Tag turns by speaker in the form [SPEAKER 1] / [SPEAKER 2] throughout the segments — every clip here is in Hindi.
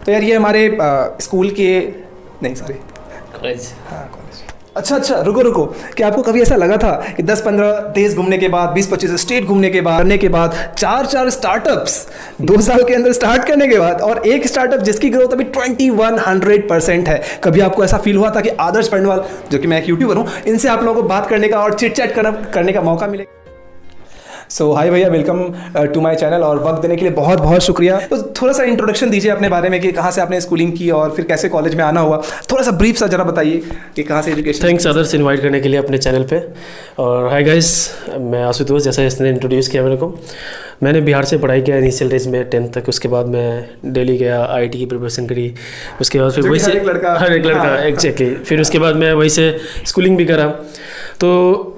[SPEAKER 1] तो यार ये हमारे स्कूल के नहीं सॉरी
[SPEAKER 2] कॉलेज।
[SPEAKER 1] हाँ कॉलेज। अच्छा रुको कि आपको कभी ऐसा लगा था कि 10-15 देश घूमने के बाद 20-25 स्टेट घूमने के बाद 4 स्टार्टअप्स 2 साल के अंदर स्टार्ट करने के बाद और एक स्टार्टअप जिसकी ग्रोथ अभी 2100% है, कभी आपको ऐसा फील हुआ था कि आदर्श पंडवाल जो कि मैं एक यूट्यूबर हूँ, इनसे आप लोगों को बात करने का और चिट चैट करने का मौका मिलेगा? सो हाय भैया, वेलकम टू माय चैनल और वक्त देने के लिए बहुत बहुत शुक्रिया। तो थोड़ा सा इंट्रोडक्शन दीजिए अपने बारे में कि कहाँ से आपने स्कूलिंग की और फिर कैसे कॉलेज में आना हुआ, थोड़ा सा ब्रीफ सा जरा बताइए कि कहाँ से एजुकेशन।
[SPEAKER 2] थैंक्स आदर्श इनवाइट करने के लिए अपने चैनल पे। और हाय गाइस, मैं आशुतोष, जैसा इसने इंट्रोड्यूस किया मेरे को। मैंने बिहार से पढ़ाई किया इनिशियल डेज में 10th तक। उसके बाद मैं दिल्ली गया, IIT की प्रिपरेशन करी। उसके बाद फिर वही से हर एक लड़का एग्जैक्टली। फिर उसके बाद मैं वही से स्कूलिंग भी करा। तो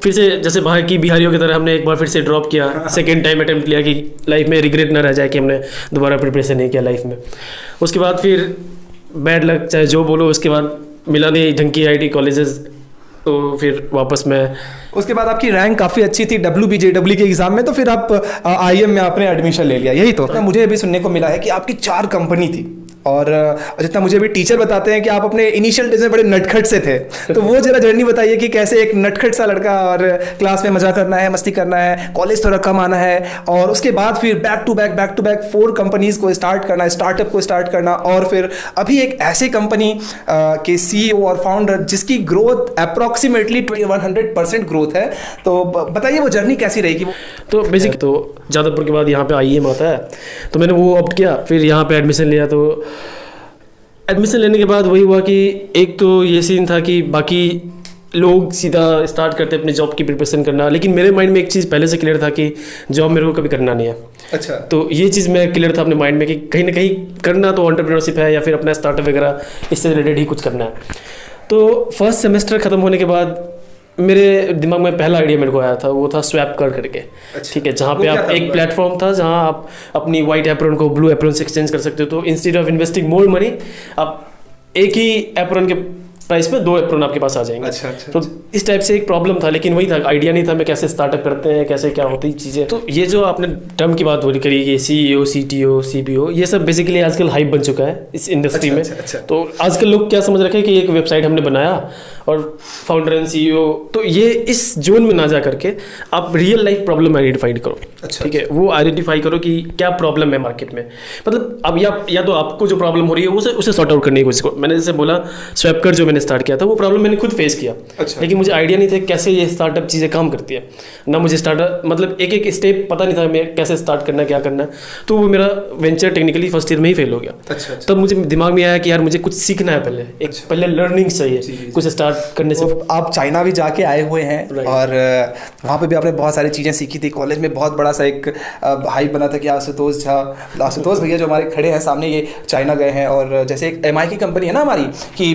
[SPEAKER 2] फिर से जैसे बाहर की बिहारियों की तरह हमने एक बार फिर से ड्रॉप किया, सेकेंड टाइम अटेम्प्ट लिया कि लाइफ में रिग्रेट ना रह जाए कि हमने दोबारा प्रिपरेशन नहीं किया लाइफ में। उसके बाद फिर बैड लक चाहे जो बोलो, उसके बाद मिला नहीं ढंग की IIT कॉलेजेस, तो फिर वापस मैं।
[SPEAKER 1] उसके बाद आपकी रैंक काफ़ी अच्छी थी WBJEE के एग्जाम में, तो फिर आप IIM में आपने एडमिशन ले लिया, यही तो? मुझे भी सुनने को मिला है कि आपकी 4 कंपनी थी और जितना मुझे भी टीचर बताते हैं कि आप अपने इनिशियल डेज में बड़े नटखट से थे। तो वो जरा जर्नी बताइए कि कैसे एक नटखट सा लड़का और क्लास में मजा करना है, मस्ती करना है, कॉलेज थोड़ा कम आना है और उसके बाद फिर बैक टू बैक 4 कंपनीज को स्टार्ट करना, स्टार्टअप को स्टार्ट करना और फिर अभी एक ऐसे कंपनी के CEO और फाउंडर जिसकी ग्रोथ अप्रॉक्सीमेटली 2100% ग्रोथ है। तो बताइए वो जर्नी कैसी रहेगी?
[SPEAKER 2] तो बेसिक तो जादवपुर के बाद यहाँ पे IIM आता है, तो मैंने वो ऑप्ट किया, फिर यहाँ पे एडमिशन लिया। तो एडमिशन लेने के बाद वही हुआ कि एक तो ये सीन था कि बाकी लोग सीधा स्टार्ट करते अपने जॉब की प्रिपरेशन करना, लेकिन मेरे माइंड में एक चीज़ पहले से क्लियर था कि जॉब मेरे को कभी करना नहीं है।
[SPEAKER 1] अच्छा।
[SPEAKER 2] तो ये चीज़ मैं क्लियर था अपने माइंड में कि कहीं ना कहीं करना तो एंटरप्रेन्योरशिप है या फिर अपना स्टार्टअप वगैरह इससे रिलेटेड ही कुछ करना है। तो फर्स्ट सेमेस्टर ख़त्म होने के बाद मेरे दिमाग में पहला आइडिया मेरे को आया था, वो था स्वैपकार्ट करके।
[SPEAKER 1] अच्छा।
[SPEAKER 2] ठीक है, जहाँ पे आप एक प्लेटफॉर्म था जहाँ आप अपनी वाइट एप्रन को ब्लू एप्रन से एक्सचेंज कर सकते हो। तो instead of investing more money, आप एक ही एप्रन के प्राइस में 2 एप्रन आपके पास आ जाएंगे।
[SPEAKER 1] अच्छा।
[SPEAKER 2] तो इस टाइप से एक प्रॉब्लम था, लेकिन वही था, आइडिया नहीं था मैं कैसे स्टार्टअप करते हैं, कैसे क्या होती चीज़ें। तो ये जो आपने टर्म की बात बोली करी, ये CEO, CTO, CBO, ये सब बेसिकली आजकल हाइप बन चुका है इस इंडस्ट्री में। तो आजकल लोग क्या समझ रखे हैं कि एक वेबसाइट हमने बनाया और फाउंडर एंड CEO, तो ये इस जोन में ना जा करके आप रियल लाइफ प्रॉब्लम आइडेंटिफाई करो। ठीक है, वो आइडेंटिफाई करो कि क्या प्रॉब्लम है मार्केट में। मतलब अब या तो आपको जो प्रॉब्लम हो रही है उसे सॉर्ट आउट करने की कोशिश करो। मैंने जैसे बोला स्वैपकार्ट जो मैंने स्टार्ट किया था, वो प्रॉब्लम मैंने खुद फेस किया।
[SPEAKER 1] अच्छा।
[SPEAKER 2] लेकिन मुझे आइडिया नहीं था कैसे ये स्टार्टअप चीज़ें काम करती है ना, मुझे स्टार्टअप मतलब एक स्टेप पता नहीं था मैं कैसे स्टार्ट करना, क्या करना है। तो वो मेरा वेंचर टेक्निकली फर्स्ट ईयर में ही फेल हो गया।
[SPEAKER 1] अच्छा।
[SPEAKER 2] तब मुझे दिमाग में आया कि यार मुझे कुछ सीखना है, पहले लर्निंग चाहिए कुछ स्टार्ट करने से।
[SPEAKER 1] आप चाइना भी जाके आए हुए हैं और वहाँ पे भी आपने बहुत सारी चीज़ें सीखी थी। कॉलेज में बहुत बड़ा सा एक हाइप बना था कि आशुतोष भैया जो हमारे खड़े हैं सामने, ये चाइना गए हैं और जैसे एक MI की कंपनी है ना हमारी, कि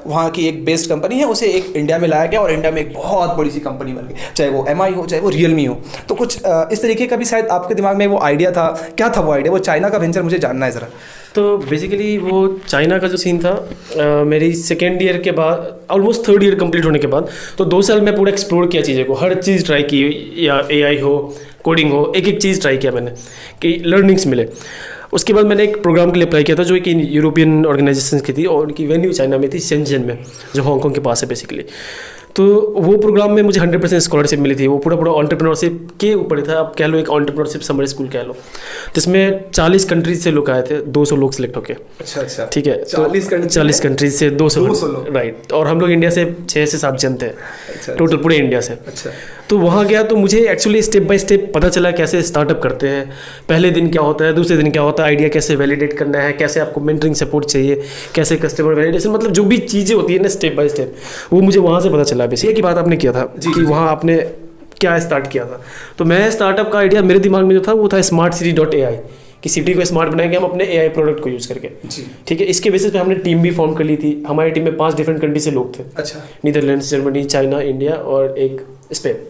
[SPEAKER 1] वहाँ की एक बेस्ड कंपनी है, उसे एक इंडिया में लाया गया और इंडिया में एक बहुत बड़ी सी कंपनी बन गई, चाहे वो MI हो चाहे वो रियलमी हो। तो कुछ इस तरीके का भी शायद आपके दिमाग में वो आइडिया था। क्या था वो आइडिया, वो चाइना का वेंचर, मुझे जानना है ज़रा।
[SPEAKER 2] तो बेसिकली वो चाइना का जो सीन था, मेरी सेकेंड ईयर के बाद ऑलमोस्ट 3rd ईयर कंप्लीट होने के बाद, तो 2 साल मैं पूरा एक्सप्लोर किया चीज़ें को, हर चीज़ ट्राई की, या AI हो, कोडिंग हो, एक चीज़ ट्राई किया मैंने कि लर्निंग्स मिले। उसके बाद मैंने एक प्रोग्राम के लिए अप्लाई किया था जो एक यूरोपियन ऑर्गेनाइजेशन की थी और उनकी वेन्यू चाइना में थी, शेंजन में, जो हांगकांग के पास है बेसिकली। तो वो प्रोग्राम में मुझे 100% स्कॉलरशिप मिली थी। वो पूरा एंटरप्रेन्योरशिप के ऊपर था, आप कह लो एक एंटरप्रेन्योरशिप समर स्कूल कह लो, जिसमें 40 कंट्रीज से लोग आए थे, 200 लोग सिलेक्ट होके।
[SPEAKER 1] अच्छा।
[SPEAKER 2] ठीक है, 40 कंट्रीज से 200 लोग, राइट। और हम लोग इंडिया से 6 से 7 जन थे टोटल पूरे इंडिया से।
[SPEAKER 1] अच्छा।
[SPEAKER 2] तो वहाँ गया तो मुझे एक्चुअली स्टेप बाय स्टेप पता चला कैसे स्टार्टअप करते हैं, पहले दिन क्या होता है, दूसरे दिन क्या होता है, आइडिया कैसे वैलिडेट करना है, कैसे आपको मेंटरिंग सपोर्ट चाहिए, कैसे कस्टमर वैलिडेशन, मतलब जो भी चीज़ें होती है ना स्टेप बाय स्टेप, वो मुझे वहाँ से पता चला। बेसिक की बात आपने किया था कि वहाँ आपने क्या स्टार्ट किया था। तो मैं स्टार्टअप का आइडिया मेरे दिमाग में जो था वो था smartcity.ai, कि सिटी को स्मार्ट बनाएंगे हम अपने AI प्रोडक्ट को यूज़ करके। ठीक है, इसके बेसिस पे हमने टीम भी फॉर्म कर ली थी। हमारी टीम में 5 डिफरेंट कंट्री से लोग थे। अच्छा। नीदरलैंड्स, जर्मनी, चाइना, इंडिया और एक स्पेन।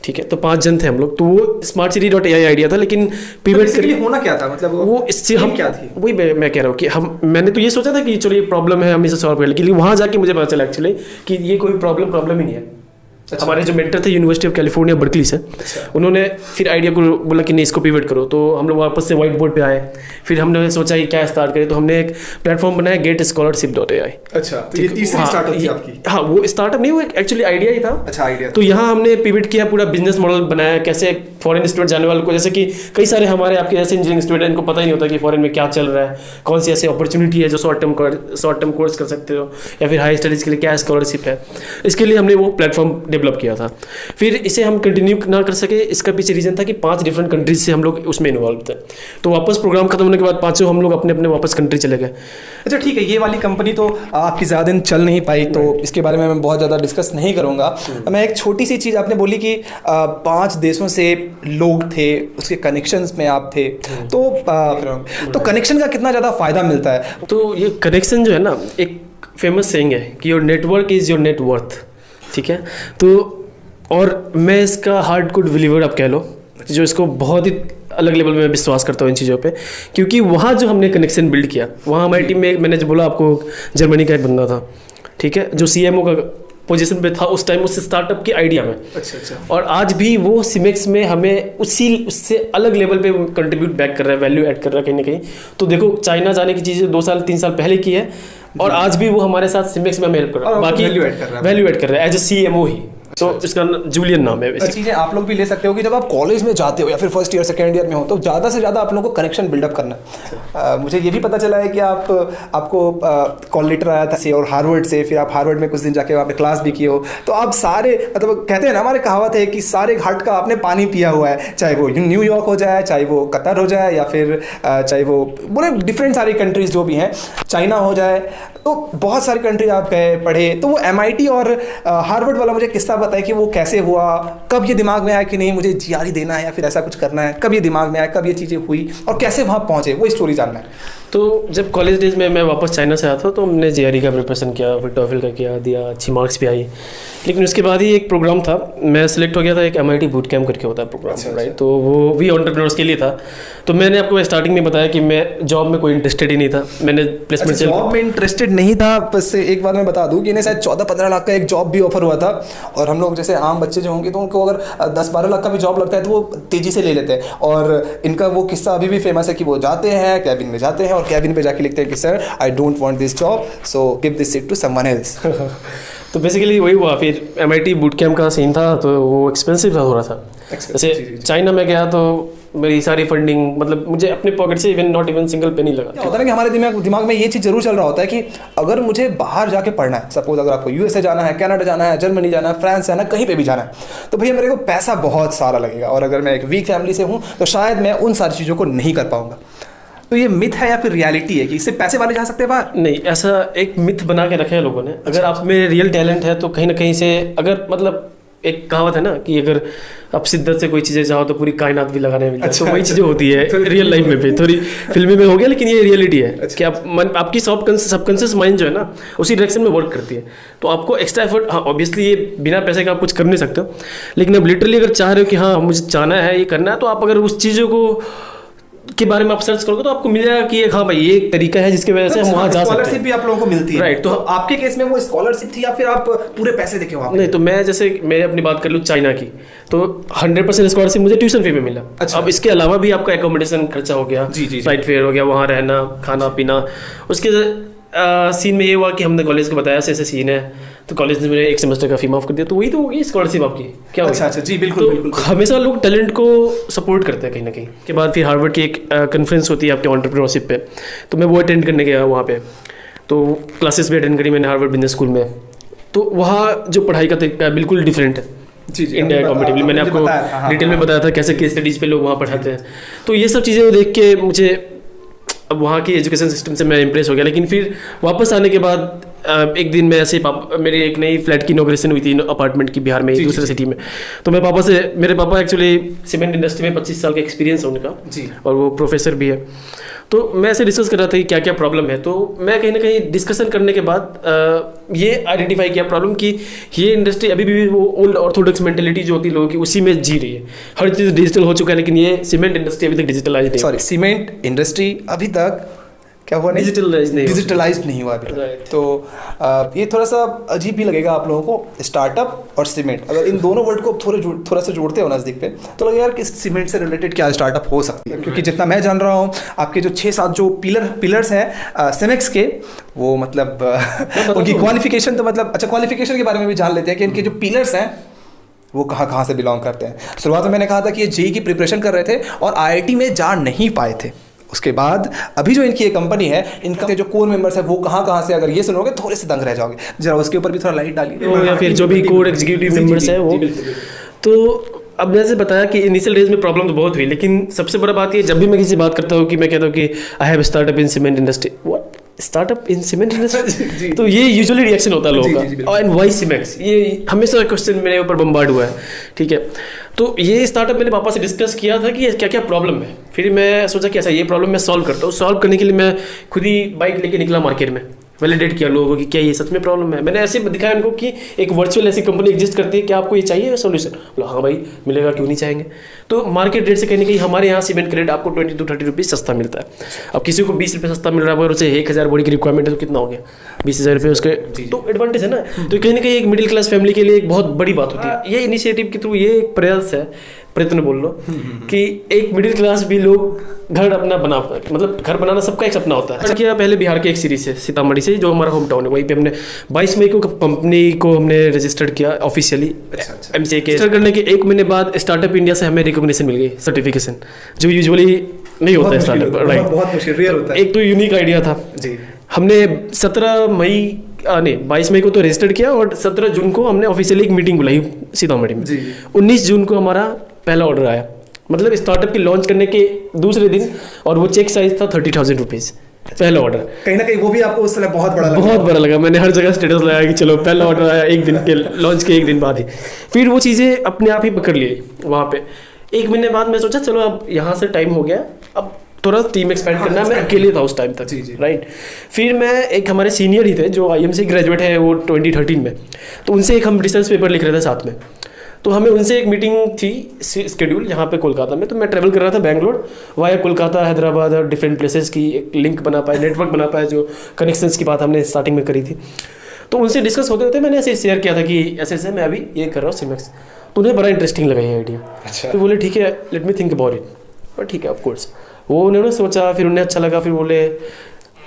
[SPEAKER 2] ठीक है, तो 5 जन थे हम लोग। तो वो smartcity.ai आइडिया था, लेकिन पिवट
[SPEAKER 1] के लिए होना क्या था, मतलब
[SPEAKER 2] वो इससे हम
[SPEAKER 1] क्या थी,
[SPEAKER 2] वही मैं कह रहा हूँ कि मैंने तो ये सोचा था कि चलो ये प्रॉब्लम है हम इसे सॉल्व कर, लेकिन वहाँ जाके मुझे पता चला एक्चुअली कि ये कोई प्रॉब्लम ही नहीं है। हमारे जो मेंटर थे यूनिवर्सिटी ऑफ कैलिफोर्निया बर्कली से, उन्होंने फिर आइडिया को बोला कि नहीं इसको पिवट करो, तो हम लोग वापस से व्हाइट बोर्ड पे आए। फिर हमने सोचा कि क्या स्टार्ट करें, तो हमने एक प्लेटफॉर्म बनाया GetScholarship.ai।
[SPEAKER 1] अच्छा, तो ये तीसरी स्टार्टअप थी आपकी?
[SPEAKER 2] हाँ, वो स्टार्टअप नहीं, वो एक्चुअली आइडिया ही था।
[SPEAKER 1] अच्छा, आइडिया।
[SPEAKER 2] तो यहाँ हमने पिवट किया, पूरा बिजनेस मॉडल बनाया, कैसे फॉरेन स्टूडेंट जाने वालों को, जैसे कि कई सारे हमारे आपके ऐसे इंजीनियरिंग स्टूडेंट इनको पता ही नहीं होता कि फॉरेन में क्या चल रहा है, कौन सी ऐसी अपॉर्चुनिटी है जो शॉर्ट टर्म कोर्स कर सकते हो, या फिर हाई स्टडीज़ के लिए क्या स्कॉलरशिप है। इसके लिए हमने वो प्लेटफॉर्म डेवलप किया था। फिर इसे हम कंटिन्यू ना कर सके, इसका पीछे रीज़न था कि 5 डिफरेंट कंट्रीज से हम लोग उसमें इन्वॉल्व थे। तो वापस प्रोग्राम खत्म होने के बाद पाँचों हम लोग अपने अपने वापस कंट्री चले गए।
[SPEAKER 1] अच्छा, ठीक है, ये वाली कंपनी तो आपकी ज़्यादा दिन चल नहीं पाई, तो इसके बारे में मैं बहुत ज़्यादा डिस्कस नहीं करूँगा। मैं एक छोटी सी चीज़, आपने बोली कि 5 देशों से लोग थे, उसके कनेक्शंस में आप थे, तो कनेक्शन का कितना ज़्यादा फ़ायदा मिलता है?
[SPEAKER 2] तो ये कनेक्शन जो है ना, एक फेमस सेइंग है कि your network is your net worth. ठीक है, तो और मैं इसका हार्ड कोड बिलीवर आप कह लो, जो इसको बहुत ही अलग लेवल में विश्वास करता हूँ इन चीज़ों पे, क्योंकि वहाँ जो हमने कनेक्शन बिल्ड किया, वहाँ हमारी टीम में, मैंने जो बोला आपको, जर्मनी का एक बंदा था, ठीक है, जो CMO का पोजीशन पे था उस टाइम, उस स्टार्टअप की आइडिया में।
[SPEAKER 1] अच्छा।
[SPEAKER 2] और आज भी वो सिमेक्स में हमें उससे अलग लेवल पे कंट्रीब्यूट बैक कर रहा है, वैल्यू ऐड कर रहा है कहीं ना कहीं। तो देखो, चाइना जाने की चीज़ें 2 साल 3 साल पहले की है, और आज भी वो हमारे साथ सिमेक्स में हमें हेल्प कर रहा है, बाकी वैल्यू ऐड कर रहा है एज ए CMO ही। तो इसका जूलियन नाम है।
[SPEAKER 1] चीज़ें आप लोग भी ले सकते हो कि जब आप कॉलेज में जाते हो या फिर फर्स्ट ईयर सेकेंड ईयर में हो, तो ज़्यादा से ज़्यादा आप लोगों को कनेक्शन बिल्डअप करना है। मुझे ये भी पता चला है कि आपको कॉल लेटर आया था और हार्वर्ड से, फिर आप हार्वर्ड में कुछ दिन जाके वहाँ पे क्लास भी किए हो, तो आप सारे, मतलब कहते हैं ना, हमारे कहावत है कि सारे घाट का आपने पानी पिया हुआ है, चाहे वो न्यूयॉर्क हो जाए, चाहे वो कतर हो जाए, या फिर चाहे वो बोले डिफरेंट सारी कंट्रीज जो भी हैं, चाइना हो जाए, तो बहुत सारी कंट्री आप गए, पढ़े। तो वो MIT और हार्वर्ड वाला मुझे किस्सा बताए कि वो कैसे हुआ, कब ये दिमाग में आया कि नहीं मुझे GRE देना है या फिर ऐसा कुछ करना है, कब ये दिमाग में आया, कब ये चीज़ें हुई और कैसे वहाँ पहुँचे, वो स्टोरी जानना है।
[SPEAKER 2] तो जब कॉलेज डेज में मैं वापस चाइना से आया था, तो हमने GRE का प्रिपरेशन किया, फिर TOEFL का किया, दिया, अच्छी मार्क्स भी आई। लेकिन उसके बाद ही एक प्रोग्राम था, मैं सिलेक्ट हो गया था, एक MIT बूट कैम्प करके होता है प्रोग्राम, राइट। तो वो भी एंटरप्रेन्योर्स के लिए था। तो मैंने आपको स्टार्टिंग में बताया कि मैं जॉब में कोई इंटरेस्टेड ही नहीं था, मैंने प्लेसमेंट से
[SPEAKER 1] जॉब में इंटरेस्टेड नहीं था। बस एक बार मैं बता दूं कि इन्हें शायद 14-15 लाख का एक जॉब भी ऑफर हुआ था, और हम लोग जैसे आम बच्चे जो होंगे तो उनको अगर 10-12 लाख का भी जॉब लगता है तो वो तेज़ी से ले लेते हैं। और इनका वो किस्सा अभी भी फेमस है कि वो जाते हैं कैबिन में, जाते हैं और कैबिन पे जाके लिखते हैं कि sir I don't want this job, so give this seat to someone else.
[SPEAKER 2] तो बेसिकली वही हुआ। फिर MIT बूट कैम्प का सीन था, तो वो एक्सपेंसिव था थोड़ा सा। जैसे चाइना में गया तो मेरी सारी फंडिंग, मतलब मुझे अपने पॉकेट से नॉट इवन सिंगल पेनी लगा।
[SPEAKER 1] क्या होता है ना कि हमारे दिमाग में ये चीज़ जरूर चल रहा होता है कि अगर मुझे बाहर जाके पढ़ना है, सपोज अगर आपको USA जाना है, कनाडा जाना है, जर्मनी जाना है, फ्रांस जाना है, कहीं पे भी जाना है, तो भैया मेरे को पैसा बहुत सारा लगेगा, और अगर मैं एक वीक फैमिली से हूँ तो शायद मैं उन सारी चीज़ों को नहीं कर पाऊंगा। तो ये मिथ है या फिर रियलिटी है कि इससे पैसे वाले जा सकते हैं बाहर?
[SPEAKER 2] नहीं, ऐसा एक मिथ बना के रखा है लोगों ने। अगर आप में रियल टैलेंट है तो कहीं ना कहीं से, अगर मतलब एक कहावत है ना कि अगर आप शिद्दत से कोई चीज़ें चाहो तो पूरी कायनात भी लगाने में, तो वही चीज़ें होती है रियल लाइफ में भी। थोड़ी फिल्मी में हो गया, लेकिन ये रियलिटी है कि आपकी सबकॉन्शियस माइंड जो है ना उसी डायरेक्शन में वर्क करती है। तो आपको एक्स्ट्रा एफर्ट, हाँ ऑब्वियसली ये बिना पैसे का आप कुछ कर नहीं सकते हो, लेकिन अब लिटरली अगर चाह रहे हो कि हाँ मुझे जाना है, ये करना है, तो आप अगर उस चीज़ों को के बारे में आप सर्च करोगे तो आपको मिल जाएगा कि हाँ भाई ये एक तरीका है जिसके वजह से हम वहाँ जा सकते हैं।
[SPEAKER 1] स्कॉलरशिप भी आप लोगों को मिलती है,
[SPEAKER 2] राइट। तो
[SPEAKER 1] आपके केस में वो स्कॉलरशिप थी या फिर आप पूरे पैसे देखे वहाँ?
[SPEAKER 2] नहीं, तो मैं जैसे मैं अपनी बात कर लूँ चाइना की, तो 100% स्कॉलरशिप मुझे ट्यूशन फी में मिला।
[SPEAKER 1] अच्छा।
[SPEAKER 2] अब इसके अलावा भी आपका एकोमोडेशन खर्चा हो गया, फ्लाइट फेयर हो गया, वहाँ रहना, खाना पीना। उसके सीन में ये हुआ कि हमने कॉलेज को बताया ऐसे सीन है, तो कॉलेज ने मेरे 1 सेमेस्टर का फी माफ कर दिया, तो वही तो होगी स्कॉलरशिप आपकी। क्या
[SPEAKER 1] अच्छा, जी बिल्कुल,
[SPEAKER 2] तो
[SPEAKER 1] बिल्कुल।
[SPEAKER 2] हमेशा लोग टैलेंट को सपोर्ट करते हैं कहीं ना कहीं। के बाद फिर हार्वर्ड की एक कॉन्फ्रेंस होती है आपके एंटरप्रेन्योरशिप पे, तो मैं वो अटेंड करने गया वहाँ पे, तो क्लासेस भी अटेंड करी मैंने हार्वर्ड बिजनेस स्कूल में। तो वहाँ जो पढ़ाई का तरीका है बिल्कुल डिफरेंट है इंडिया कॉम्पिटिवली। मैंने आपको डिटेल में बताया था कैसे केस स्टडीज़ पे लोग वहाँ पढ़ाते हैं। तो ये सब चीज़ें देख के मुझे अब वहाँ की एजुकेशन सिस्टम से मैं इम्प्रेस हो गया। लेकिन फिर वापस आने के बाद एक दिन मैं ऐसे मेरी एक नई फ्लैट की इनॉग्रेशन हुई थी अपार्टमेंट की, बिहार में दूसरे सिटी में। तो मैं पापा से, मेरे पापा एक्चुअली सीमेंट इंडस्ट्री में 25 साल का एक्सपीरियंस है उनका जी, और वो प्रोफेसर भी है। तो मैं ऐसे डिस्कस कर रहा था कि क्या क्या प्रॉब्लम है। तो मैं कहीं ना कहीं डिस्कशन करने के बाद ये आइडेंटिफाई किया प्रॉब्लम कि ये इंडस्ट्री अभी भी वो ओल्ड ऑर्थोडॉक्स मेंटेलिटी जो होती है लोगों की, उसी में जी रही है। हर चीज़ डिजिटल हो चुका है, लेकिन ये सीमेंट इंडस्ट्री अभी तक डिजिटलाइज नहीं।
[SPEAKER 1] सॉरी, सीमेंट इंडस्ट्री अभी तक क्या हुआ नहीं,
[SPEAKER 2] डिजिटलाइज
[SPEAKER 1] नहीं हुआ अभी तक।
[SPEAKER 2] Right.
[SPEAKER 1] तो ये थोड़ा सा अजीब भी लगेगा आप लोगों को, स्टार्टअप और सीमेंट, अगर इन दोनों वर्ड को थोड़ा सा जोड़ते हो नज़दीक पे तो लगेगा यार कि सीमेंट से रिलेटेड क्या स्टार्टअप हो सकती है, क्योंकि जितना मैं जान रहा हूँ आपके जो 6-7 जो पिलर्स हैं सिमेक्स के, वो मतलब उनकी क्वालिफिकेशन तो मतलब, अच्छा क्वालिफिकेशन के बारे में भी जान लेते हैं कि इनके जो पिलर्स हैं वो कहाँ से बिलोंग करते हैं। शुरुआत में मैंने कहा था कि ये जेई की प्रिपरेशन कर रहे थे और आईआईटी में जा नहीं पाए थे। उसके बाद अभी जो इनकी ये कंपनी है, इनका जो कोर मेंबर्स है वो कहाँ से, अगर ये सुनोगे थोड़े से दंग रह जाओगे, जरा उसके ऊपर भी थोड़ा लाइट डालिए।
[SPEAKER 2] या फिर जो भी कोर एग्जीक्यूटिव मेंबर्स है वो, तो अब जैसे बताया कि इनिशियल डेज में प्रॉब्लम तो बहुत हुई, लेकिन सबसे बड़ा बात ये, जब भी मैं किसी से बात करता हूँ कि मैं कहता हूँ कि I have startup in cement industry, what startup in cement industry, तो ये यूजुअली रिएक्शन होता है लोगों का, और एंड वाई सीमेक्स, ये हमेशा क्वेश्चन मेरे ऊपर बम्बार्ड हुआ है। ठीक है, तो ये स्टार्टअप मैंने पापा से डिस्कस किया था कि क्या क्या प्रॉब्लम है, फिर मैं सोचा कि अच्छा ये प्रॉब्लम मैं सॉल्व करता हूँ। सॉल्व करने के लिए मैं खुद ही बाइक लेके निकला मार्केट में, वैलिडेट किया लोगों को कि क्या ये सच में प्रॉब्लम है। मैंने ऐसे दिखाया उनको कि एक वर्चुअल ऐसी कंपनी एग्जिस्ट करती है, क्या आपको ये चाहिए सोल्यूशन, बोला हाँ भाई मिलेगा, क्यों नहीं चाहेंगे। तो मार्केट रेट से कहीं ना कहीं हमारे यहाँ सीमेंट का रेट आपको 20 to 30 रुपीज़ सस्ता मिलता है। अब किसी को 20 रुपये सस्ता मिल रहा है, अगर उसे 1000 बॉडी की रिक्वायरमेंट है तो कितना हो गया, 20,000 रुपये उसके, तो एडवांटेज है ना। तो कहीं ना कहीं एक मिडिल क्लास फैमिली के लिए एक बहुत बड़ी बात होती है। ये इनिशिएटिव के थ्रू ये एक प्रयास है, प्रयत्न बोल लो, कि एक मिडिल क्लास भी लोग घर अपना बना, मतलब घर बनाना सबका एक सपना होता है। अच्छा किया, पहले बिहार के एक सीरीज है सीतामढ़ी से, जो हमारा होम टाउन है, वहीं पे हमने 22 मई को कंपनी को हमने रजिस्टर्ड किया ऑफिशियली। एमसीए के रजिस्टर करने के 1 महीने बाद स्टार्टअप इंडिया से हमें रिकॉग्निशन मिल गई, सर्टिफिकेशन, जो यूजुअली नहीं होता है स्टार्टअप, राइट,
[SPEAKER 1] बहुत मुश्किल रेयर होता है।
[SPEAKER 2] एक तो यूनिक आइडिया था जी। हमने 22 मई को तो रजिस्टर्ड किया, और 17 जून को हमने ऑफिशियली एक मीटिंग बुलाई सीतामढ़ी में। 19 जून को हमारा पहला ऑर्डर आया, मतलब स्टार्टअप की लॉन्च करने के दूसरे दिन, और वो चेक साइज था 30,000 रुपीज़, पहला ऑर्डर।
[SPEAKER 1] कहीं ना कहीं वो भी आपको उस समय बहुत बड़ा लगा।
[SPEAKER 2] मैंने हर जगह स्टेटस लगाया कि चलो पहला ऑर्डर आया, एक दिन के लॉन्च के 1 दिन बाद ही। फिर वो चीज़ें अपने आप ही पकड़ ली वहाँ पे। 1 महीने बाद मैं सोचा चलो अब यहाँ से टाइम हो गया, अब थोड़ा टीम एक्सपेंड करना है। मैं अकेले था उस टाइम तक, राइट। फिर मैं, एक हमारे सीनियर ही थे जो IMC ग्रेजुएट है, वो 2013 में, तो उनसे एक हम रिसर्च पेपर लिख रहे थे साथ में। तो हमें उनसे एक मीटिंग थी शेड्यूल यहाँ पे कोलकाता में, तो मैं ट्रैवल कर रहा था बैंगलोर वाया कोलकाता, हैदराबाद और डिफरेंट प्लेसेस की एक लिंक बना पाए, नेटवर्क बना पाया, जो कनेक्शंस की बात हमने स्टार्टिंग में करी थी। तो उनसे डिस्कस होते होते मैंने ऐसे शेयर किया था कि ऐसे ऐसे मैं अभी ये कर रहा हूँ सीमेक्स, तो उन्हें बड़ा इंटरेस्टिंग लगा ये आइडिया। अच्छा। तो बोले ठीक है, let me think about it. और ठीक है, ऑफकोर्स वो उन्होंने सोचा, फिर उन्हें अच्छा लगा, फिर बोले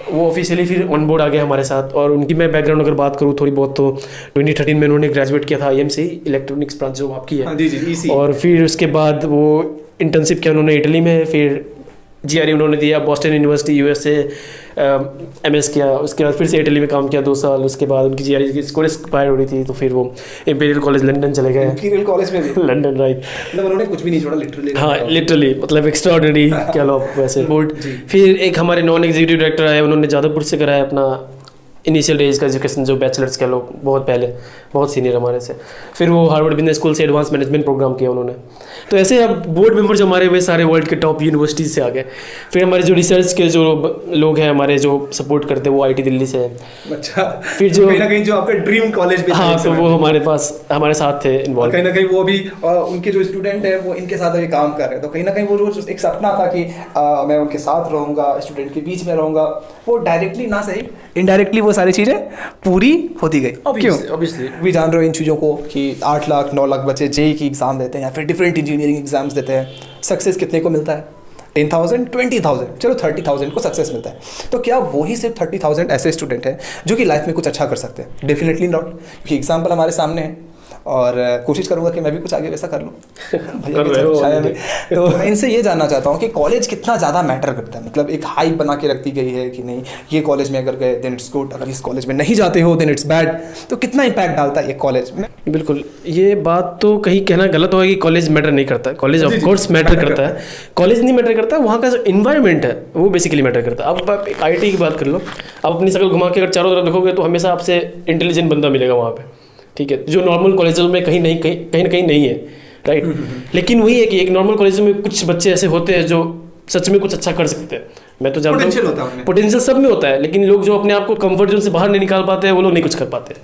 [SPEAKER 2] वो ऑफिशियली फिर ऑन बोर्ड आ गए हमारे साथ। और उनकी मैं बैकग्राउंड अगर बात करूँ थोड़ी बहुत, तो 2013 में उन्होंने ग्रेजुएट किया था IMC इलेक्ट्रॉनिक्स ब्रांच जो आपकी है।
[SPEAKER 1] जी,
[SPEAKER 2] और फिर उसके बाद वो इंटर्नशिप किया उन्होंने इटली में, फिर GRE उन्होंने दिया, बॉस्टन यूनिवर्सिटी USA MS किया, उसके बाद फिर से इटली में काम किया 2 साल। उसके बाद उनकी GRE की स्कोर एक्सपायर हो रही थी, तो फिर वो इंपीरियल कॉलेज लंदन चले गए।
[SPEAKER 1] इंपीरियल कॉलेज में
[SPEAKER 2] लंदन, राइट,
[SPEAKER 1] मतलब उन्होंने कुछ भी नहीं छोड़ा लिटरली।
[SPEAKER 2] हाँ लिटरली, मतलब एक्स्ट्राऑर्डिनरी क्या लो वैसे बोर्ड। फिर एक हमारे नॉन एग्जीक्यूटिव डायरेक्टर आए, उन्होंने जादवपुर से कराया अपना इनिशियल डेज का एजुकेशन, जो बैचलर्स कह लो, बहुत पहले, बहुत सीनियर हमारे से। फिर वो हार्वर्ड बिजनेस स्कूल से एडवांस मैनेजमेंट प्रोग्राम किया उन्होंने। तो ऐसे अब बोर्ड मेंबर जो हमारे, वे सारे वर्ल्ड के टॉप यूनिवर्सिटीज़ से आ गए। फिर हमारे जो रिसर्च के जो लोग हैं हमारे, जो सपोर्ट करते हैं, वो IT दिल्ली से हैं।
[SPEAKER 1] अच्छा।
[SPEAKER 2] फिर जो
[SPEAKER 1] कहीं ना कहीं जो आपका ड्रीम कॉलेज भी,
[SPEAKER 2] हाँ, तो वो हमारे पास, हमारे साथ थे इन्वॉल्व।
[SPEAKER 1] कहीं ना कहीं वो भी उनके जो स्टूडेंट है वो इनके साथ अभी काम कर रहे हैं, तो कहीं ना कहीं वो जो एक सपना था कि मैं उनके साथ रहूँगा, स्टूडेंट के बीच में रहूँगा, वो डायरेक्टली ना सही इनडायरेक्टली वो सारी चीज़ें पूरी होती गई। क्यों?
[SPEAKER 2] ऑब्वियसली
[SPEAKER 1] भी जान रहे हो इन चीज़ों को कि 8 लाख 9 लाख बच्चे JEE की एग्ज़ाम देते हैं, या फिर डिफरेंट इंजीनियरिंग एग्जाम्स देते हैं। सक्सेस कितने को मिलता है? 10,000, 20,000, चलो 30,000 को सक्सेस मिलता है। तो क्या वही सिर्फ 30,000 ऐसे स्टूडेंट हैं जो कि लाइफ में कुछ अच्छा कर सकते हैं? डेफिनेटली नॉट, क्योंकि एग्जाम्पल हमारे सामने है, और कोशिश करूंगा कि मैं भी कुछ आगे वैसा कर लूँ। तो मैं इनसे ये जानना चाहता हूँ कि कॉलेज कितना ज़्यादा मैटर करता है, मतलब एक हाइप बना के रखती गई है कि नहीं ये कॉलेज में अगर गए देन इट्स गुड, अगर इस कॉलेज में नहीं जाते हो देन इट्स बैड, तो कितना इंपैक्ट डालता है ये कॉलेज में?
[SPEAKER 2] बिल्कुल, ये बात तो कहीं कहना गलत होगा कि कॉलेज मैटर नहीं करता है। कॉलेज ऑफ कोर्स मैटर करता है। कॉलेज नहीं मैटर करता, वहाँ का जो इन्वायरमेंट है वो बेसिकली मैटर करता है। अब आप IT की बात कर लो, आप अपनी शक्ल घुमा के अगर चारों तरफ देखोगे तो हमेशा आपसे इंटेलिजेंट बंदा मिलेगा वहाँ पे, ठीक है, जो नॉर्मल कॉलेजों में कहीं ना कहीं नहीं है, राइट। लेकिन वही है कि एक नॉर्मल कॉलेज में कुछ बच्चे ऐसे होते हैं जो सच में कुछ अच्छा कर सकते हैं। मैं तो जानता हूँ पोटेंशियल सब में होता है, लेकिन लोग जो अपने आप को कंफर्ट जोन से बाहर नहीं निकाल पाते हैं, वो लोग नहीं कुछ कर पाते,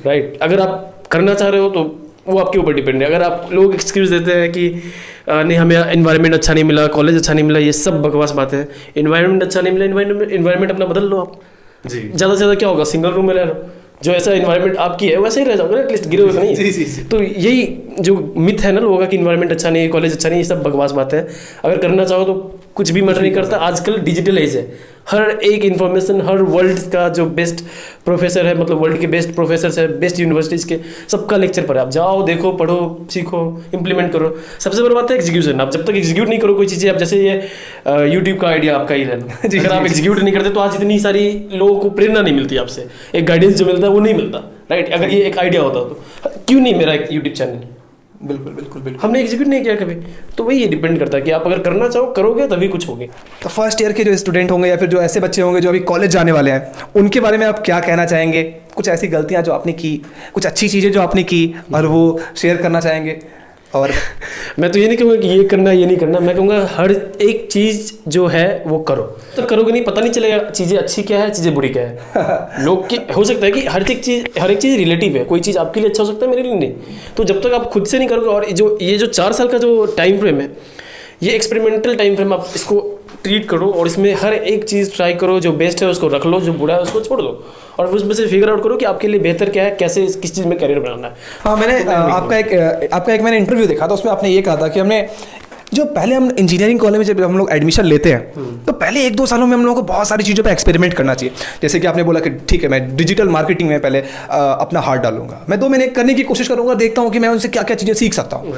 [SPEAKER 2] राइट। अगर आप करना चाह रहे हो तो वो आपके ऊपर डिपेंड है। अगर आप लोग एक्सक्यूज़ देते हैं कि नहीं हमें एनवायरनमेंट अच्छा नहीं मिला, कॉलेज अच्छा नहीं मिला, ये सब बकवास बात है। एनवायरनमेंट अच्छा नहीं मिला, एनवायरनमेंट अपना बदल लो आप।
[SPEAKER 1] जी,
[SPEAKER 2] ज़्यादा से ज़्यादा क्या होगा, सिंगल रूम में रह लो, जो ऐसा एनवायरनमेंट आपकी है वैसे ही रह जाओगे ना, एटलीस्ट गिरे हुए तो नहीं।
[SPEAKER 1] जी, जी, जी।
[SPEAKER 2] तो यही जो मिथ है ना लोगों का कि एनवायरनमेंट अच्छा नहीं है, कॉलेज अच्छा नहीं है, ये सब बकवास बात है। अगर करना चाहो तो कुछ भी मैटर नहीं करता। आजकल डिजिटल एज है, हर एक इन्फॉर्मेशन, हर वर्ल्ड का जो बेस्ट प्रोफेसर है, मतलब वर्ल्ड के बेस्ट प्रोफेसर है, बेस्ट यूनिवर्सिटीज़ के, सबका लेक्चर पर आप जाओ, देखो, पढ़ो, सीखो, इंप्लीमेंट करो। सबसे बड़ी बात है एग्जीक्यूशन। आप जब तक एग्जीक्यूट नहीं करो कोई चीज़ें, आप जैसे ये यूट्यूब का आइडिया आपका ही है, अगर आप एग्जीक्यूट नहीं करते तो आज इतनी सारी लोगों को प्रेरणा नहीं मिलती आपसे, एक गाइडेंस जो मिलता है वो नहीं मिलता, राइट। अगर ये एक आइडिया होता तो क्यों नहीं मेरा एक यूट्यूब चैनल,
[SPEAKER 1] बिल्कुल बिल्कुल बिल्कुल।
[SPEAKER 2] हमने एग्जीक्यूट नहीं किया कभी। तो वही ये डिपेंड करता है कि आप अगर करना चाहो करोगे तभी कुछ होगे।
[SPEAKER 1] तो फर्स्ट ईयर के जो स्टूडेंट होंगे या फिर जो ऐसे बच्चे होंगे जो अभी कॉलेज जाने वाले हैं, उनके बारे में आप क्या कहना चाहेंगे? कुछ ऐसी गलतियां जो आपने की, कुछ अच्छी चीज़ें जो आपने की और वो शेयर करना चाहेंगे? और
[SPEAKER 2] मैं तो ये नहीं कहूँगा कि ये करना ये नहीं करना, मैं कहूँगा हर एक चीज़ जो है वो करो। तो करोगे नहीं पता नहीं चलेगा चीज़ें अच्छी क्या है, चीज़ें बुरी क्या है। लोग के हो सकता है कि हर एक चीज़ रिलेटिव है, कोई चीज़ आपके लिए अच्छा हो सकता है, मेरे लिए नहीं। तो जब तक आप खुद से नहीं करोगे, और ये जो 4 साल का जो टाइम फ्रेम है, ये एक्सपेरिमेंटल टाइम फ्रेम, आप इसको ट्रीट करो और इसमें हर एक चीज़ ट्राई करो, जो बेस्ट है उसको रख लो, जो बुरा है उसको छोड़ दो, और उसमें से फिगर आउट करो कि आपके लिए बेहतर क्या है, कैसे किस चीज़ में करियर बनाना है।
[SPEAKER 1] हाँ, मैंने आपका एक मैंने इंटरव्यू देखा था, उसमें आपने ये कहा था कि हमने जो पहले हम इंजीनियरिंग कॉलेज में जब हम लोग एडमिशन लेते हैं तो पहले 1-2 सालों में हम लोगों को बहुत सारी चीज़ों पे एक्सपेरिमेंट करना चाहिए। जैसे कि आपने बोला कि ठीक है, मैं डिजिटल मार्केटिंग में पहले अपना हाथ डालूंगा, मैं 2 महीने करने की कोशिश करूंगा, देखता हूँ कि मैं उनसे क्या क्या चीज़ें सीख सकता हूँ।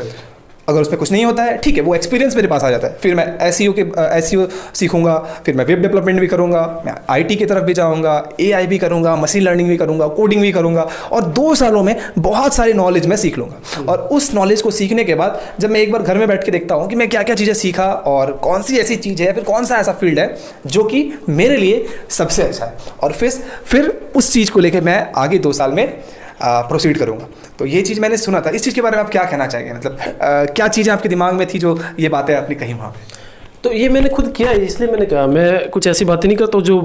[SPEAKER 1] अगर उसमें कुछ नहीं होता है, ठीक है, वो एक्सपीरियंस मेरे पास आ जाता है, फिर मैं एसईओ सीखूंगा, फिर मैं वेब डेवलपमेंट भी करूंगा, मैं आईटी की तरफ भी जाऊंगा, एआई भी करूंगा, मशीन लर्निंग भी करूंगा, कोडिंग भी करूंगा, और 2 सालों में बहुत सारी नॉलेज मैं सीख लूंगा। और उस नॉलेज को सीखने के बाद जब मैं एक बार घर में बैठ के देखता हूँ कि मैं क्या क्या चीज़ें सीखा और कौन सी ऐसी चीज़ है, फिर कौन सा ऐसा फील्ड है जो कि मेरे लिए सबसे अच्छा है, और फिर उस चीज़ को लेकर मैं आगे 2 साल में प्रोसीड करूंगा। तो ये चीज़ मैंने सुना था। इस चीज़ के बारे में आप क्या कहना चाहेंगे? मतलब क्या चीज़ें आपके दिमाग में थी जो ये बातें आपने कही वहाँ पे?
[SPEAKER 2] तो ये मैंने खुद किया है, इसलिए मैंने कहा मैं कुछ ऐसी बातें नहीं करता जो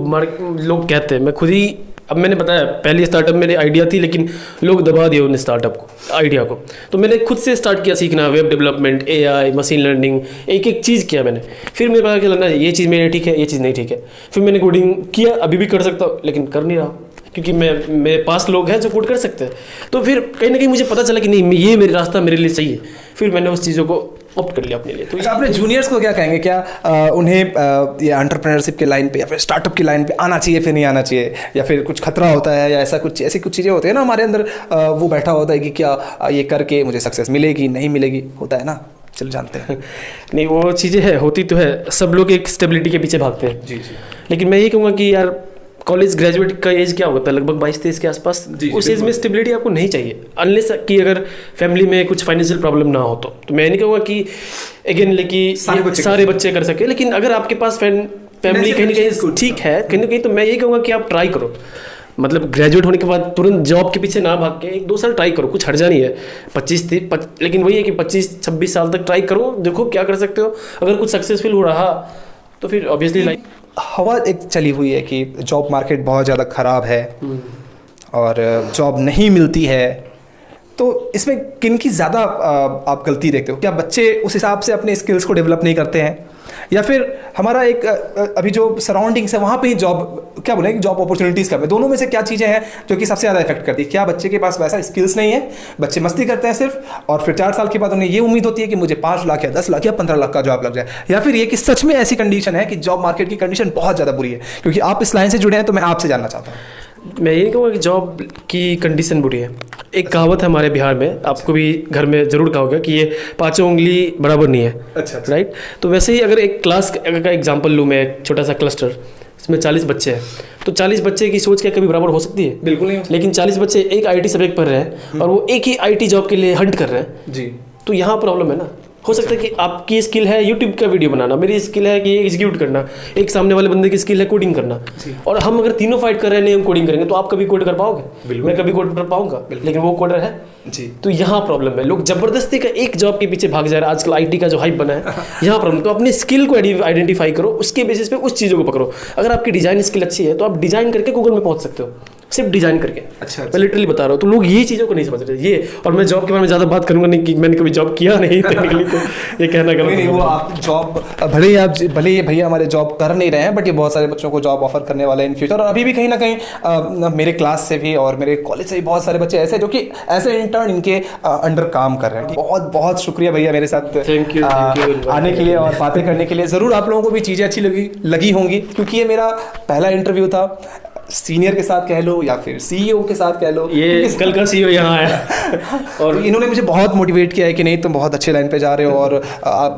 [SPEAKER 2] लोग कहते हैं। मैं खुद ही, अब मैंने बताया पहली स्टार्टअप मेरी आइडिया थी, लेकिन लोग दबा दिए उन्हें स्टार्टअप को, आइडिया को। तो मैंने खुद से स्टार्ट किया सीखना, web development, AI, machine learning, एक एक चीज़ किया मैंने। फिर मेरे पता चला ये चीज़ मेरे ठीक है, ये चीज़ नहीं ठीक है। फिर मैंने कोडिंग किया, अभी भी कर सकता हूँ लेकिन कर नहीं रहा क्योंकि मेरे पास लोग हैं जो कोड कर सकते हैं। तो फिर कहीं ना कहीं मुझे पता चला कि नहीं, ये मेरा रास्ता मेरे लिए सही है। फिर मैंने उस चीज़ों को ऑप्ट कर लिया अपने लिए। तो
[SPEAKER 1] अच्छा, अपने जूनियर्स को क्या कहेंगे? क्या उन्हें ये एंटरप्रेन्योरशिप के लाइन पे या फिर स्टार्टअप की लाइन पे आना चाहिए, फिर नहीं आना चाहिए, या फिर कुछ खतरा होता है, या ऐसी कुछ चीज़ें होती है ना हमारे अंदर, वो बैठा होता है कि क्या ये करके मुझे सक्सेस मिलेगी नहीं मिलेगी, होता है ना, चल जानते हैं।
[SPEAKER 2] नहीं, वो चीज़ें है, होती तो है, सब लोग एक स्टेबिलिटी के पीछे भागते हैं।
[SPEAKER 1] जी जी।
[SPEAKER 2] लेकिन मैं ये कहूँगा कि यार कॉलेज ग्रेजुएट का एज क्या होता है, लगभग 22-23 के आसपास। उस एज में स्टेबिलिटी आपको नहीं चाहिए, अनलेस कि अगर फैमिली में कुछ फाइनेंशियल प्रॉब्लम ना हो। तो मैं नहीं कहूँगा कि अगेन लेकिन सारे बच्चे कर सके, लेकिन अगर आपके पास फैमिली कहीं ना कहीं ठीक है, कहीं ना कहीं, तो मैं ये कहूँगा कि आप ट्राई करो। मतलब ग्रेजुएट होने के बाद तुरंत जॉब के पीछे ना भाग के 1-2 साल ट्राई करो, कुछ हर्जा नहीं है। 25 लेकिन वही है कि 25-26 साल तक ट्राई करो, देखो क्या कर सकते हो। अगर कुछ सक्सेसफुल हो रहा तो फिर ऑब्वियसली लाइफ।
[SPEAKER 1] हवा एक चली हुई है कि जॉब मार्केट बहुत ज़्यादा ख़राब है और जॉब नहीं मिलती है, तो इसमें किन की ज़्यादा आप गलती देखते हो? क्या बच्चे उस हिसाब से अपने स्किल्स को डेवलप नहीं करते हैं, या फिर हमारा एक अभी जो सराउंडिंग्स है वहाँ पे ही जॉब, क्या बोलेंगे, जॉब अपॉर्चुनिटीज़ कम है? दोनों में से क्या चीज़ें हैं जो कि सबसे ज़्यादा इफेक्ट करती है? क्या बच्चे के पास वैसा स्किल्स नहीं है, बच्चे मस्ती करते हैं सिर्फ, और फिर 4 साल के बाद उन्हें ये उम्मीद होती है कि मुझे 5 लाख या 10 लाख या 15 लाख का जॉब लग जाए, या फिर ये कि सच में ऐसी कंडीशन है कि जॉब मार्केट की कंडीशन बहुत ज़्यादा बुरी है? क्योंकि आप इस लाइन से जुड़े हैं तो मैं आपसे जानना चाहता हूँ।
[SPEAKER 2] मैं ये नहीं कहूँगा कि जॉब की कंडीशन बुरी है। एक कहावत है हमारे बिहार में, आपको भी घर में ज़रूर कहा होगा कि ये 5 उंगली बराबर नहीं है।
[SPEAKER 1] अच्छा।
[SPEAKER 2] राइट। तो वैसे ही अगर एक क्लास का एग्जांपल लूँ मैं, एक छोटा सा क्लस्टर, इसमें 40 बच्चे हैं, तो 40 बच्चे की सोच क्या कभी बराबर हो सकती है?
[SPEAKER 1] बिल्कुल नहीं।
[SPEAKER 2] लेकिन 40 बच्चे एक आईटी सब्जेक्ट पढ़ रहे हैं और वो एक ही आईटी जॉब के लिए हंट कर रहे हैं
[SPEAKER 1] जी।
[SPEAKER 2] तो यहाँ प्रॉब्लम है ना। हो सकता है कि आपकी स्किल है यूट्यूब का वीडियो बनाना, मेरी स्किल है कि एग्जीक्यूट करना, एक सामने वाले बंदे की स्किल है कोडिंग करना, और हम अगर तीनों फाइट कर रहे हैं, नहीं हम कोडिंग करेंगे तो आप कभी कोड कर पाओगे? मैं कभी कोड कर पाऊंगा, लेकिन वो कोडर है जी। तो यहाँ प्रॉब्लम है, लोग जबरदस्ती का एक जॉब के पीछे भाग जा रहे हैं। आजकल आईटी का जो हाइप बना है, यहाँ प्रॉब्लम। तो अपनी स्किल को आइडेंटिफाई करो, उसके बेसिस पे उस चीज़ों को पकड़ो। अगर आपकी डिजाइन स्किल अच्छी है तो आप डिजाइन करके गूगल में पहुँच सकते हो, सिर्फ डिजाइन करके।
[SPEAKER 1] अच्छा।
[SPEAKER 2] मैं लिटरली बता रहा हूँ, तो लोग ये चीज़ों को नहीं समझ रहे ये। और मैं जॉब के बारे में ज़्यादा बात करूंगा नहीं, कि मैंने कभी जॉब किया नहीं टेक्निकली, तो ये कहना गलत
[SPEAKER 1] नहीं, वो आप जॉब भले ही भैया हमारे जॉब कर नहीं रहे हैं, बट ये बहुत सारे बच्चों को जॉब ऑफर करने वाले हैं इन फ्यूचर। और अभी भी कहीं ना कहीं मेरे क्लास से भी और मेरे कॉलेज से भी बहुत सारे बच्चे ऐसे जो कि ऐसे इंटर्न इनके अंडर काम कर रहे हैं। बहुत बहुत शुक्रिया भैया मेरे साथ
[SPEAKER 2] Thank you
[SPEAKER 1] आने के लिए और बातें करने के लिए। ज़रूर आप लोगों को भी चीज़ें अच्छी लगी होंगी, क्योंकि ये मेरा पहला इंटरव्यू था सीनियर के साथ कह लो या फिर सीईओ के साथ कह लो।
[SPEAKER 2] ये कल का सीईओ यहाँ है
[SPEAKER 1] और इन्होंने मुझे बहुत मोटिवेट किया है कि नहीं तुम बहुत अच्छे लाइन पे जा रहे हो, और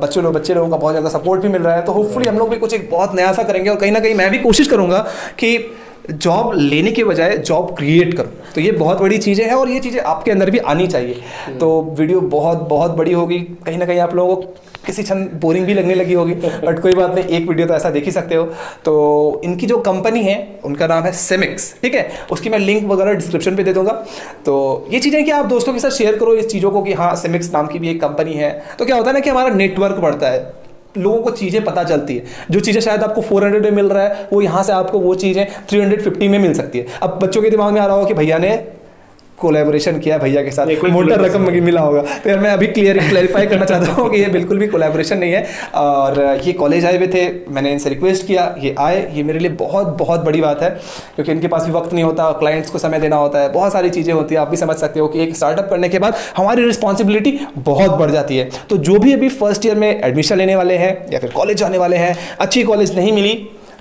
[SPEAKER 1] बच्चे लोगों का बहुत ज़्यादा सपोर्ट भी मिल रहा है। तो होपफुली हम लोग भी कुछ एक बहुत नया सा करेंगे, और कहीं ना कहीं मैं भी कोशिश करूँगा कि जॉब लेने के बजाय जॉब क्रिएट करो। तो ये बहुत बड़ी चीज़ें हैं, और ये चीज़ें आपके अंदर भी आनी चाहिए। तो वीडियो बहुत बहुत बड़ी होगी, कहीं ना कहीं आप लोगों को किसी क्षण बोरिंग भी लगने लगी होगी, बट कोई बात नहीं, एक वीडियो तो ऐसा देख ही सकते हो। तो इनकी जो कंपनी है उनका नाम है सेमिक्स, ठीक है, उसकी मैं लिंक वगैरह डिस्क्रिप्शन पे दे दूंगा। तो ये चीज़ें कि आप दोस्तों के साथ शेयर करो इस चीज़ों को कि हाँ सेमिक्स नाम की भी एक कंपनी है। तो क्या होता है ना कि हमारा नेटवर्क बढ़ता है, लोगों को चीज़ें पता चलती है। जो चीज़ें शायद आपको 400 में मिल रहा है, वो यहाँ से आपको वो चीज़ें 350 में मिल सकती है। अब बच्चों के दिमाग में आ रहा हो कि भैया ने कोलैबोरेशन किया भैया के साथ, मोटा रकम मिला होगा। तो यार मैं अभी क्लैरिफाई करना चाहता हूँ कि ये बिल्कुल भी कोलैबोरेशन नहीं है। और ये कॉलेज आए हुए थे, मैंने इनसे रिक्वेस्ट किया, ये आए। ये मेरे लिए बहुत बहुत बड़ी बात है, क्योंकि इनके पास भी वक्त नहीं होता, क्लाइंट्स को समय देना होता है, बहुत सारी चीज़ें होती है। आप भी समझ सकते हो कि एक स्टार्टअप करने के बाद हमारी रिस्पॉन्सिबिलिटी बहुत बढ़ जाती है। तो जो भी अभी फर्स्ट ईयर में एडमिशन लेने वाले हैं या फिर कॉलेज जाने वाले हैं, अच्छी कॉलेज नहीं मिली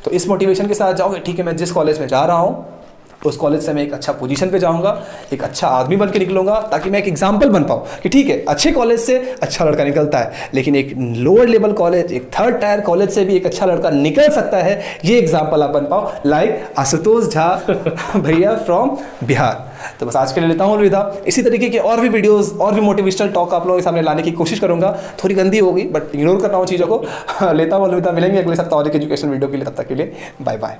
[SPEAKER 1] तो इस मोटिवेशन के साथ जाओगे, ठीक है मैं जिस कॉलेज में जा रहा हूँ उस कॉलेज से मैं एक अच्छा पोजीशन पे जाऊंगा, एक अच्छा आदमी बन के निकलूंगा, ताकि मैं एक एग्जाम्पल बन पाऊँ कि ठीक है अच्छे कॉलेज से अच्छा लड़का निकलता है, लेकिन एक लोअर लेवल कॉलेज, एक थर्ड टायर कॉलेज से भी एक अच्छा लड़का निकल सकता है। ये एग्जाम्पल आप बन पाओ, लाइक आशुतोष झा भैया फ्रॉम बिहार। तो बस आज के लिए लेता हूँ अलविदा। इसी तरीके के और भी वीडियोस और भी मोटिवेशनल टॉक आप लोगों के सामने लाने की कोशिश करूंगा। थोड़ी गंदी होगी बट इग्नोर कर रहा हूँ चीज़ों को। लेता हूँ अलविदा, मिलेंगे अगले सप्ताह और एक एजुकेशन वीडियो के लिए। तब तक के लिए बाय बाय।